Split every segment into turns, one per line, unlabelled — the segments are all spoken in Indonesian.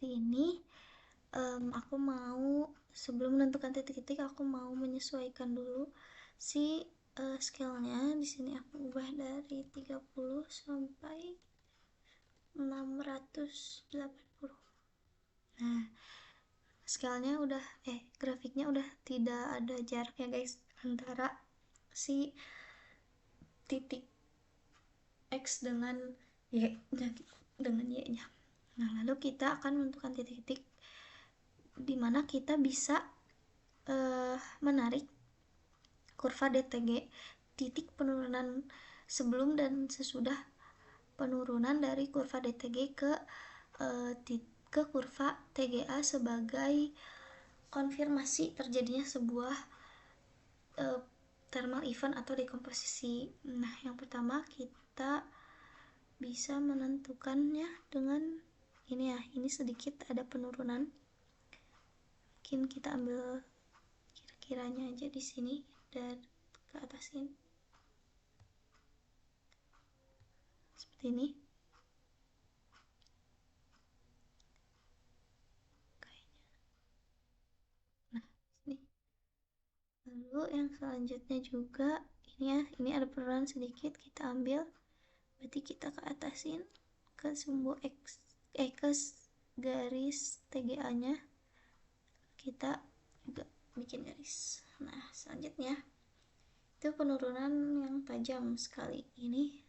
seperti ini. Aku mau, sebelum menentukan titik-titik, aku mau menyesuaikan dulu si scale-nya. Di sini aku ubah dari 30 sampai 680. Nah, scale-nya udah grafiknya udah tidak ada jarak ya guys antara si titik X dengan Y nya, dengan Y nya. Nah, lalu kita akan menentukan titik-titik dimana kita bisa menarik kurva DTG, titik penurunan sebelum dan sesudah penurunan dari kurva DTG ke kurva TGA sebagai konfirmasi terjadinya sebuah thermal event atau dekomposisi. Nah, yang pertama kita bisa menentukannya dengan ini ya, ini sedikit ada penurunan. Mungkin kita ambil kira-kiranya aja di sini dan ke atasin seperti ini. Nah, sini. Lalu yang selanjutnya juga ini ya, ini ada penurunan sedikit, kita ambil, berarti kita ke atasin ke sumbu X, ke garis TGA nya kita juga bikin garis. Nah, selanjutnya itu penurunan yang tajam sekali. Ini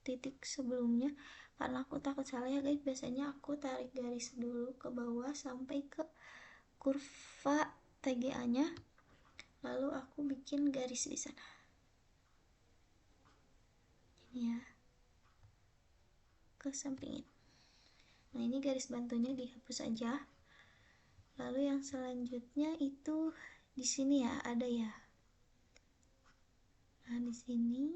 titik sebelumnya, karena aku takut salah ya guys, biasanya aku tarik garis dulu ke bawah sampai ke kurva TGA nya, lalu aku bikin garis di sana. Ini ya, ke sampingin. Nah, ini garis bantunya dihapus aja. Lalu yang selanjutnya itu di sini ya, ada ya. Nah, di sini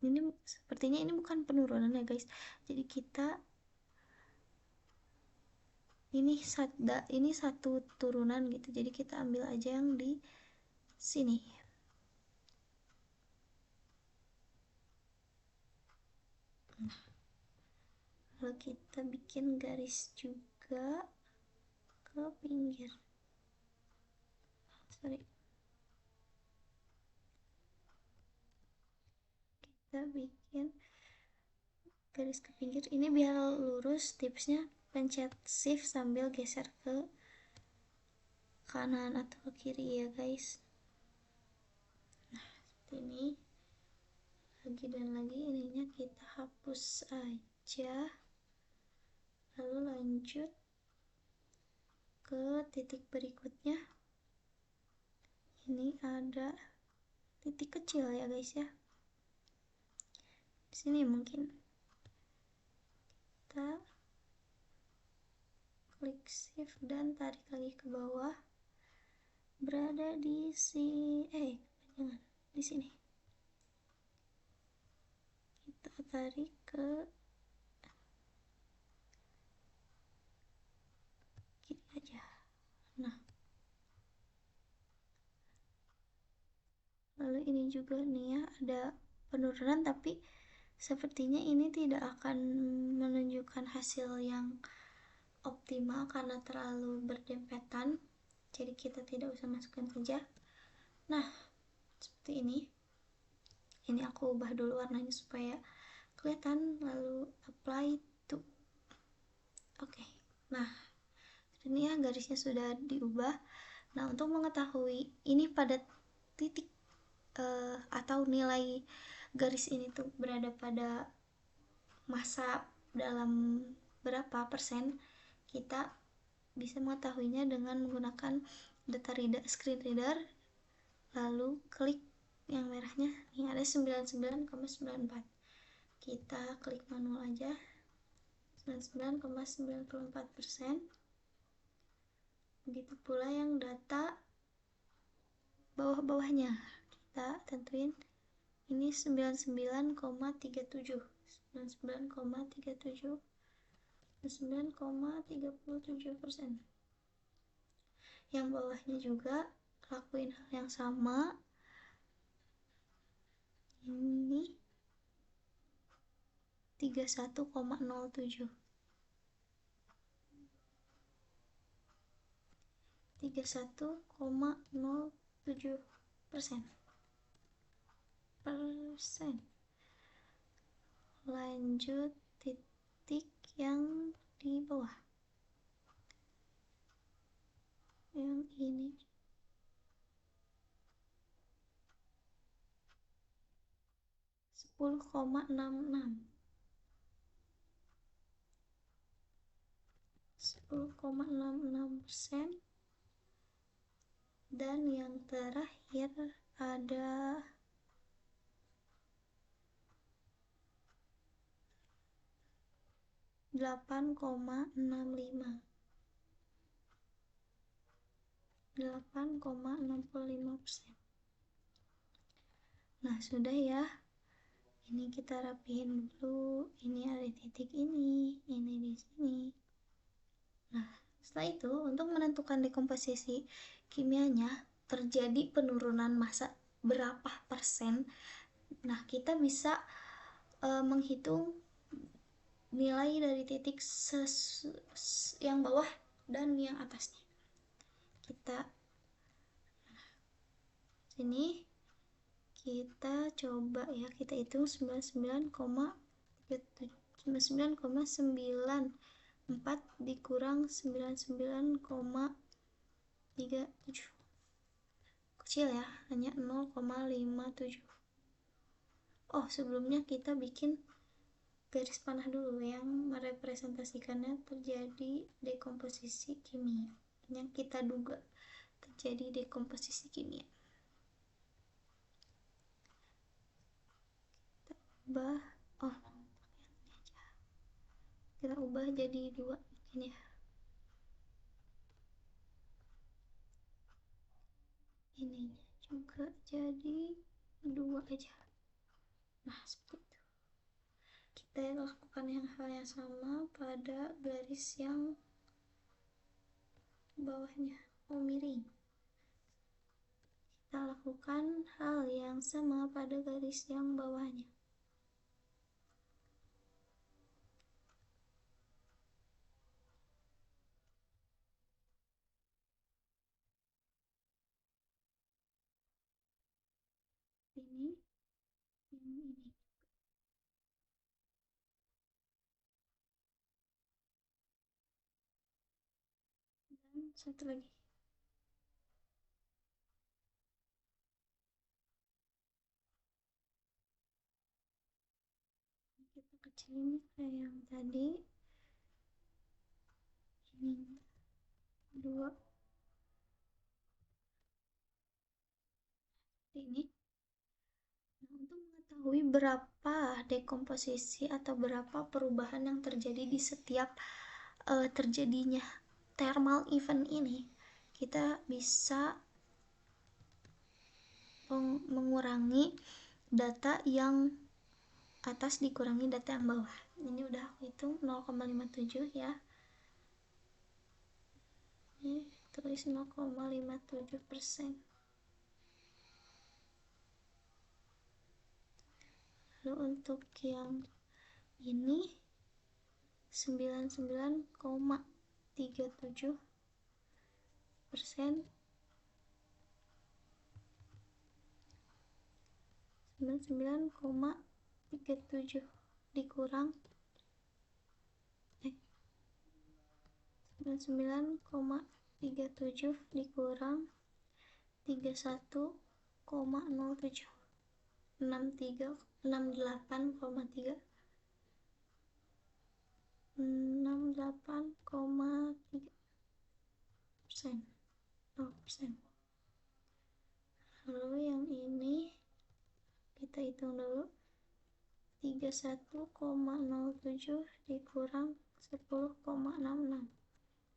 ini sepertinya ini bukan penurunan ya guys. Jadi kita ini satu turunan gitu. Jadi kita ambil aja yang di sini. Nah, lalu kita bikin garis juga ke pinggir. Sorry. Kita bikin garis ke pinggir. Ini biar lurus, tipsnya pencet shift sambil geser ke kanan atau ke kiri ya guys. Nah, seperti ini. Lagi dan lagi, ininya kita hapus aja. Lalu lanjut ke titik berikutnya. Ini ada titik kecil ya guys ya. Di sini mungkin kita klik shift dan tarik lagi ke bawah. Berada di jangan di sini. Kita tarik ke kiri aja. Nah, lalu ini juga nih ya, ada penurunan, tapi sepertinya ini tidak akan menunjukkan hasil yang optimal karena terlalu berdempetan. Jadi kita tidak usah masukkan saja. Nah, seperti ini. Ini aku ubah dulu warnanya supaya kelihatan, lalu apply to. Oke. Nah, ini ya garisnya sudah diubah. Nah, untuk mengetahui ini pada titik atau nilai garis ini tuh berada pada masa dalam berapa persen, kita bisa mengetahuinya dengan menggunakan data reader, screen reader, lalu klik yang merahnya, ini ada 99,94. Kita klik manual aja, 99,94%. Begitu pula yang data bawah-bawahnya, kita tentuin ini 99,37, 99,37, 9,37%. Yang bawahnya juga lakuin hal yang sama. Ini 31,07. 31,07%. Lanjut titik yang di bawah, yang ini 10,66. 10,66%. Dan yang terakhir ada 8,65. 8,65%. Nah, sudah ya. Ini kita rapihin dulu. Ini ada titik ini di sini. Nah, setelah itu untuk menentukan dekomposisi kimianya terjadi penurunan massa berapa persen. Nah, kita bisa menghitung nilai dari titik yang bawah dan yang atasnya. Kita sini kita coba ya, kita hitung 99,94 dikurang 99,37. Kecil ya, hanya 0,57. Oh, sebelumnya kita bikin garis panah dulu yang merepresentasikannya terjadi dekomposisi kimia yang kita duga terjadi dekomposisi kimia. Kita ubah jadi 2 ini ya. Ininya juga jadi 2 aja. Nah, seperti itu. Kita lakukan hal yang sama pada garis yang bawahnya, miring. Kita lakukan hal yang sama pada garis yang bawahnya. Ini, ini. Dan satu lagi. Kita kecilin kayak yang tadi. Ini 2. Ini. Nah, untuk mengetahui berapa dekomposisi atau berapa perubahan yang terjadi di setiap terjadinya thermal event ini, kita bisa mengurangi data yang atas dikurangi data yang bawah. Ini udah aku hitung 0,57 ya. Ini tulis 0,57%. Lalu untuk yang ini 99,37%. 99,37 dikurang 99,37 dikurang 31,07, 68,3, 68,3%. 0%. Lalu yang ini kita hitung dulu, 31,07 dikurang 10,66,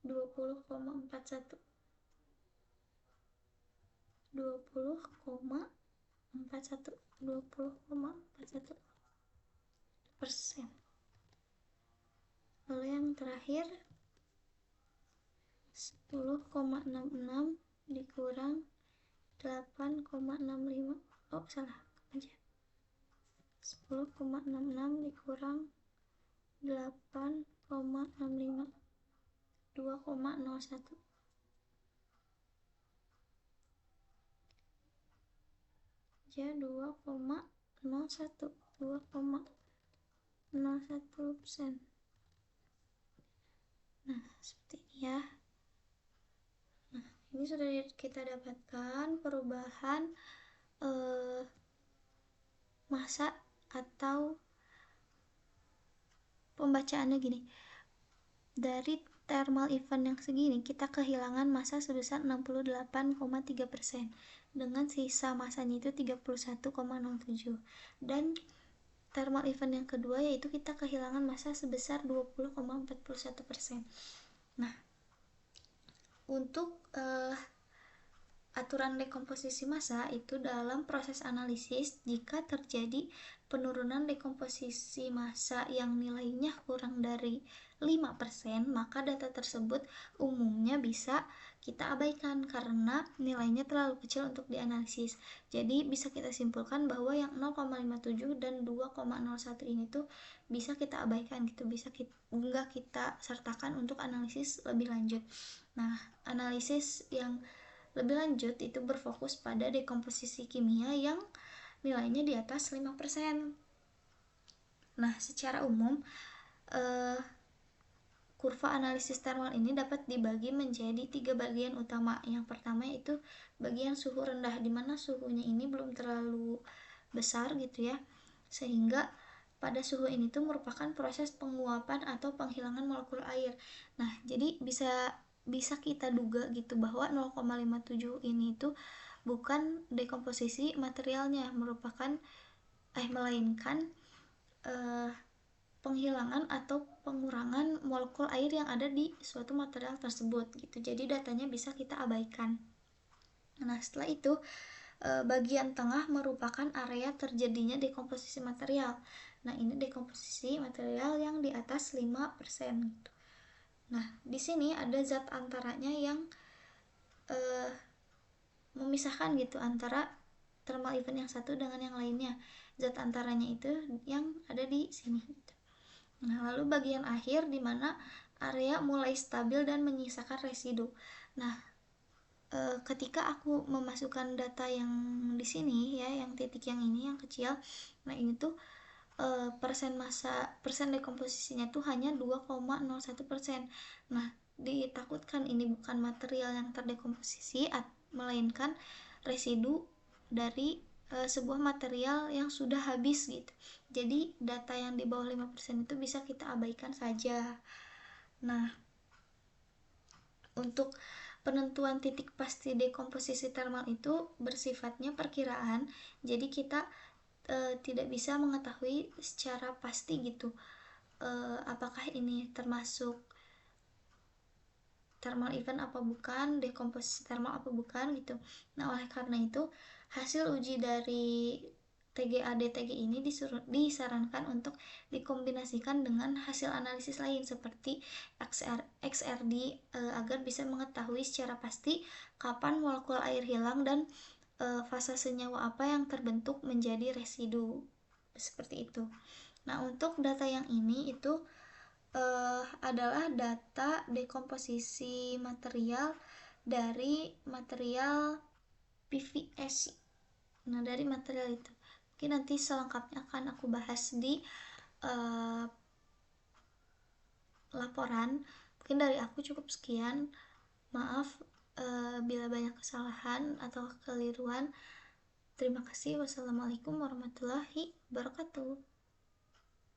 20,41, 20,41%. Lalu yang terakhir 10,66 dikurang 8,65, oh salah aja, 10,66 dikurang 8,65 2,01 ya 2,01 2,01%. Nah, seperti ini ya. Nah, ini sudah kita dapatkan perubahan massa atau pembacaannya gini. Dari thermal event yang segini, kita kehilangan massa sebesar 68,3%. Dengan sisa massanya itu 31,07. Dan thermal event yang kedua yaitu kita kehilangan massa sebesar 20,41%. Nah, untuk aturan dekomposisi massa itu dalam proses analisis, jika terjadi penurunan dekomposisi massa yang nilainya kurang dari 5%, maka data tersebut umumnya bisa kita abaikan karena nilainya terlalu kecil untuk dianalisis. Jadi bisa kita simpulkan bahwa yang 0,57 dan 2,01 ini tuh bisa kita abaikan gitu, bisa nggak kita sertakan untuk analisis lebih lanjut. Nah, analisis yang lebih lanjut itu berfokus pada dekomposisi kimia yang nilainya di atas 5%. Nah, secara umum kurva analisis thermal ini dapat dibagi menjadi 3 bagian utama. Yang pertama yaitu bagian suhu rendah, di mana suhunya ini belum terlalu besar gitu ya, sehingga pada suhu ini tuh merupakan proses penguapan atau penghilangan molekul air. Nah, jadi bisa kita duga gitu bahwa 0,57 ini tuh bukan dekomposisi materialnya, melainkan penghilangan atau pengurangan molekul air yang ada di suatu material tersebut gitu. Jadi datanya bisa kita abaikan. Nah, setelah itu bagian tengah merupakan area terjadinya dekomposisi material. Nah, ini dekomposisi material yang di atas 5% gitu. Nah, di sini ada zat antaranya yang memisahkan gitu antara thermal event yang satu dengan yang lainnya. Zat antaranya itu yang ada di sini gitu. Nah, lalu bagian akhir di mana area mulai stabil dan menyisakan residu. Nah, ketika aku memasukkan data yang di sini ya, yang titik yang ini yang kecil, nah ini tuh persen dekomposisinya tuh hanya 2,01%. Nah, ditakutkan ini bukan material yang terdekomposisi, melainkan residu dari sebuah material yang sudah habis gitu. Jadi data yang di bawah 5% itu bisa kita abaikan saja. Nah, untuk penentuan titik pasti dekomposisi thermal itu bersifatnya perkiraan. Jadi kita tidak bisa mengetahui secara pasti gitu apakah ini termasuk thermal event apa bukan, dekomposisi thermal apa bukan gitu. Nah, oleh karena itu hasil uji dari TGA-DTG ini disarankan untuk dikombinasikan dengan hasil analisis lain seperti XRD agar bisa mengetahui secara pasti kapan molekul air hilang dan fase senyawa apa yang terbentuk menjadi residu, seperti itu. Nah, untuk data yang ini itu adalah data dekomposisi material dari material PVS. Nah, dari material itu mungkin nanti selengkapnya akan aku bahas di laporan. Mungkin dari aku cukup sekian. Maaf bila banyak kesalahan atau kekeliruan. Terima kasih. Wassalamualaikum warahmatullahi wabarakatuh.